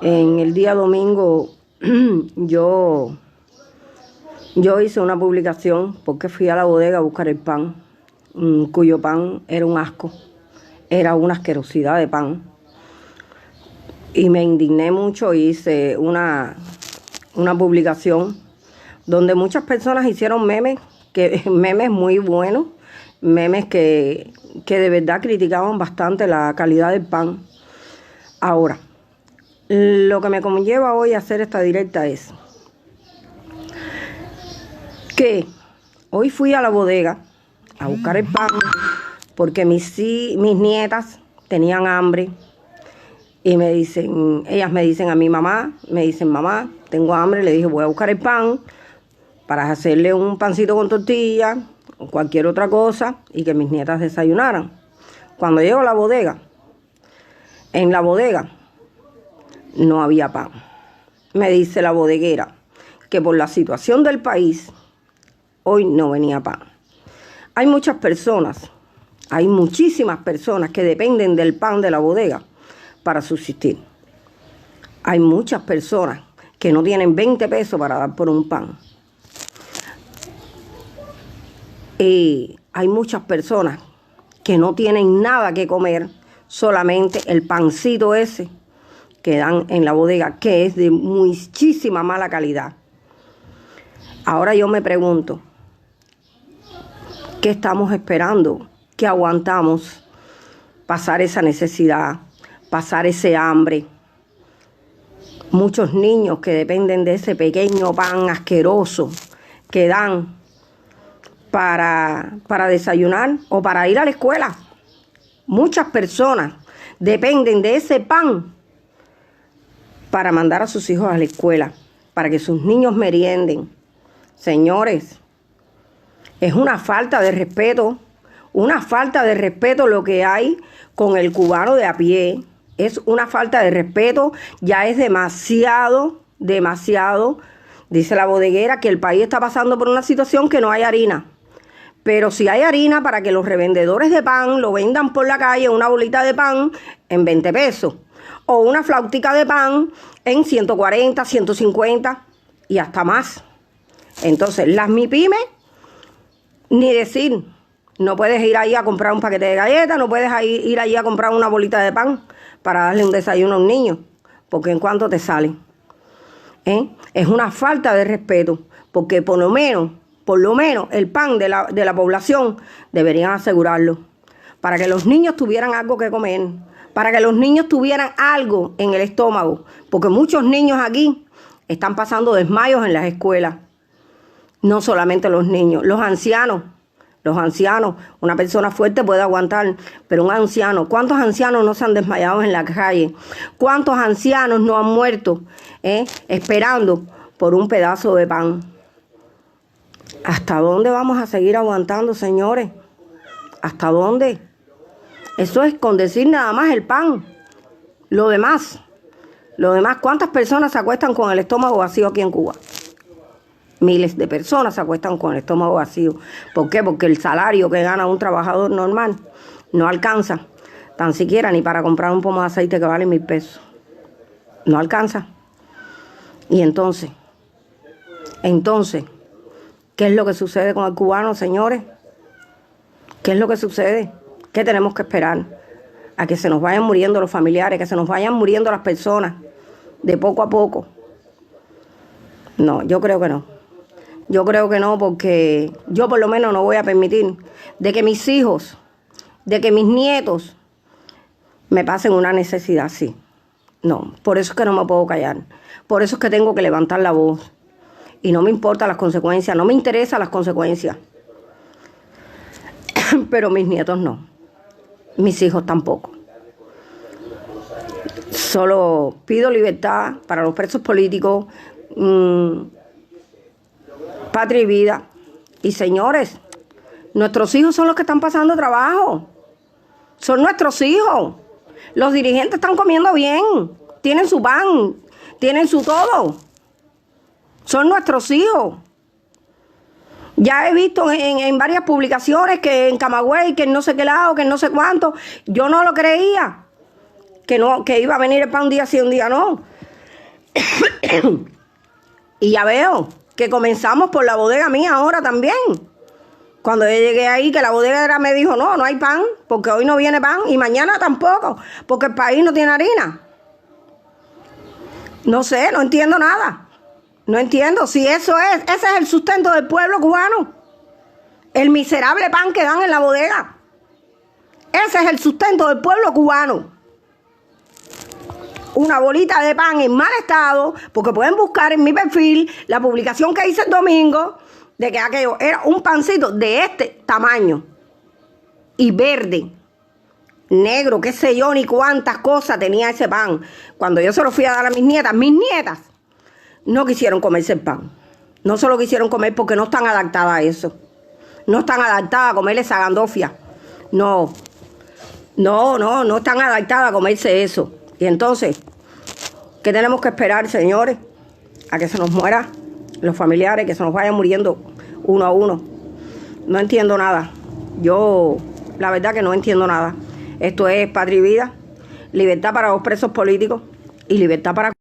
En el día domingo yo hice una publicación porque fui a la bodega a buscar el pan, cuyo pan era un asco, era una asquerosidad de pan. Y me indigné mucho y hice una publicación donde muchas personas hicieron memes, memes muy buenos, memes que de verdad criticaban bastante la calidad del pan. Ahora, lo que me conlleva hoy a hacer esta directa es que hoy fui a la bodega a buscar el pan porque mis nietas tenían hambre y ellas me dicen a mi mamá, me dicen: mamá, tengo hambre. Le dije: voy a buscar el pan para hacerle un pancito con tortilla o cualquier otra cosa y que mis nietas desayunaran. Cuando llego a la bodega, en la bodega no había pan. Me dice la bodeguera que por la situación del país hoy no venía pan. Hay muchas personas, hay muchísimas personas que dependen del pan de la bodega para subsistir. Hay muchas personas que no tienen 20 pesos para dar por un pan. Y hay muchas personas que no tienen nada que comer, solamente el pancito ese que dan en la bodega, que es de muchísima mala calidad. Ahora yo me pregunto, ¿qué estamos esperando? ¿Qué aguantamos? Pasar esa necesidad, pasar ese hambre. Muchos niños que dependen de ese pequeño pan asqueroso que dan para desayunar o para ir a la escuela. Muchas personas dependen de ese pan para mandar a sus hijos a la escuela, para que sus niños merienden. Señores, es una falta de respeto lo que hay con el cubano de a pie. Es una falta de respeto, ya es demasiado. Dice la bodeguera que el país está pasando por una situación que no hay harina. Pero si hay harina, para que los revendedores de pan lo vendan por la calle, una bolita de pan en 20 pesos. O una flautica de pan en 140, 150 y hasta más. Entonces, las MIPYMES, ni decir, no puedes ir ahí a comprar un paquete de galletas, no puedes ir ahí a comprar una bolita de pan para darle un desayuno a un niño, porque en cuánto te sale. Es una falta de respeto, porque por lo menos el pan de la población deberían asegurarlo, para que los niños tuvieran algo que comer, para que los niños tuvieran algo en el estómago, porque muchos niños aquí están pasando desmayos en las escuelas. No solamente los niños, los ancianos, una persona fuerte puede aguantar, pero un anciano, ¿cuántos ancianos no se han desmayado en la calle? ¿Cuántos ancianos no han muerto esperando por un pedazo de pan? ¿Hasta dónde vamos a seguir aguantando, señores? ¿Hasta dónde? Eso es con decir nada más el pan. Lo demás, ¿cuántas personas se acuestan con el estómago vacío aquí en Cuba? Miles de personas se acuestan con el estómago vacío. ¿Por qué? Porque el salario que gana un trabajador normal no alcanza tan siquiera ni para comprar un pomo de aceite que vale 1.000 pesos. No alcanza. Y entonces, ¿qué es lo que sucede con el cubano, señores? ¿Qué es lo que sucede? ¿Qué tenemos que esperar? A que se nos vayan muriendo los familiares, que se nos vayan muriendo las personas de poco a poco. No, yo creo que no. Yo creo que no, porque yo por lo menos no voy a permitir de que mis hijos, de que mis nietos me pasen una necesidad así. No, por eso es que no me puedo callar. Por eso es que tengo que levantar la voz. Y no me importan las consecuencias, no me interesan las consecuencias. Pero mis nietos no. Mis hijos tampoco. Solo pido libertad para los presos políticos, patria y vida. Y señores, nuestros hijos son los que están pasando trabajo. Son nuestros hijos. Los dirigentes están comiendo bien. Tienen su pan, tienen su todo. Son nuestros hijos. Ya he visto en varias publicaciones que en Camagüey, que en no sé qué lado, que en no sé cuánto. Yo no lo creía. Que iba a venir el pan un día sí, un día no. Y ya veo que comenzamos por la bodega mía ahora también. Cuando yo llegué ahí, que la bodega me dijo, no hay pan, porque hoy no viene pan y mañana tampoco, porque el país no tiene harina. No sé, no entiendo nada. No entiendo si ese es el sustento del pueblo cubano. El miserable pan que dan en la bodega. Ese es el sustento del pueblo cubano. Una bolita de pan en mal estado, porque pueden buscar en mi perfil la publicación que hice el domingo, de que aquello era un pancito de este tamaño y verde, negro, qué sé yo, ni cuántas cosas tenía ese pan. Cuando yo se lo fui a dar a mis nietas no quisieron comerse el pan. No se lo quisieron comer porque no están adaptadas a eso. No están adaptadas a comerle esa gandofia. No están adaptadas a comerse eso. Y entonces, ¿qué tenemos que esperar, señores? A que se nos mueran los familiares, que se nos vayan muriendo uno a uno. No entiendo nada. Yo, la verdad que no entiendo nada. Esto es patria y vida, libertad para los presos políticos y libertad para